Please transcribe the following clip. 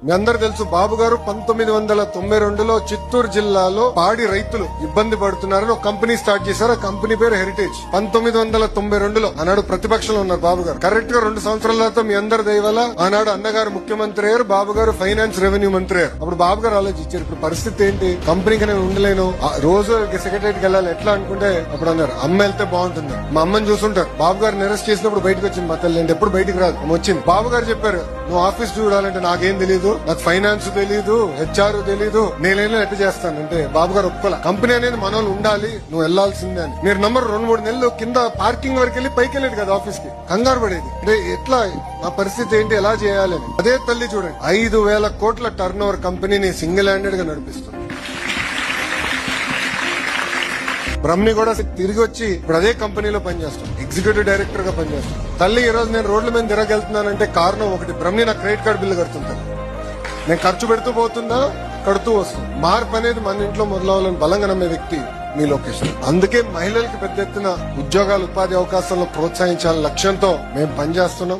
మీ అందరు తెలుసు బాబు గారు 1992లో చిత్తూరు జిల్లాలో పాడి రైతులు ఇబ్బంది పడుతున్నారని ఒక కంపెనీ స్టార్ట్ చేశారు. ఆ కంపెనీ పేరు హెరిటేజ్. 1992లో ఆనాడు ప్రతిపక్షంలో ఉన్నారు బాబు గారు. కరెక్ట్ గా 2 సంవత్సరాల తర్వాత మీ అందరి దయవల్ల ఆనాడు అన్నగారు ముఖ్యమంత్రి అయ్యారు, బాబు గారు ఫైనాన్స్ రెవెన్యూ మంత్రి అయ్యారు. అప్పుడు బాబు గారు ఆలోచించారు, ఇప్పుడు పరిస్థితి ఏంటి, కంపెనీకి నేను ఉండలేను, రోజు సెక్రటరీకి వెళ్ళాలి, ఎట్లా అనుకుంటే అప్పుడు అన్నారు అమ్మ వెళ్తే బాగుంటుంది. మా అమ్మని చూసుంటారు, బాబు గారిని అరెస్ట్ చేసినప్పుడు బయటకు వచ్చింది మా తల్లి, ఎప్పుడు బయటకు రాదు, వచ్చింది. బాబు గారు చెప్పారు, నువ్వు ఆఫీస్ చూడాలంటే నాకేం తెలియదు, నాకు ఫైనాన్స్ తెలీదు, హెచ్ఆర్ తెలీదు, నేనేం ఎట్లా చేస్తానంటే బాబు గారు ఒప్పుకోలే. కంపెనీ అనేది మనోళ్ళు ఉండాలి, నువ్వు వెళ్లాల్సిందే అని. మీరు నంబర్ 2-3 నెలలు కింద పార్కింగ్ వరకు వెళ్ళి పైకి వెళ్ళేది కదా ఆఫీస్ కి, కంగారు పడేది. అంటే ఎట్లా నా పరిస్థితి ఏంటి, ఎలా చేయాలని. అదే తల్లి చూడండి 5,000 కోట్ల టర్న్ ఓవర్ కంపెనీని సింగిల్ హ్యాండెడ్ గా నడిపిస్తుంది. బ్రహ్మని కూడా తిరిగి వచ్చి ఇప్పుడు అదే కంపెనీలో పనిచేస్తాం, ఎగ్జిక్యూటివ్ డైరెక్టర్ గా పనిచేస్తాం. తల్లి ఈ రోజు నేను రోడ్ల మీద తిరగెళ్తున్నానంటే కారణం ఒకటి, బ్రహ్మని నా క్రెడిట్ కార్డు బిల్లు కడుతుంటాను. నేను ఖర్చు పెడుతూ పోతున్నా, కడుతూ వస్తుంది. మార్పు అనేది మన ఇంట్లో మొదలవ్వాలని బలంగా నమ్మే వ్యక్తి మీ లోకేష్. అందుకే మహిళలకు పెద్ద ఎత్తున ఉద్యోగాలు, ఉపాధి అవకాశాలను ప్రోత్సహించాలనే లక్ష్యంతో మేము పనిచేస్తున్నాం.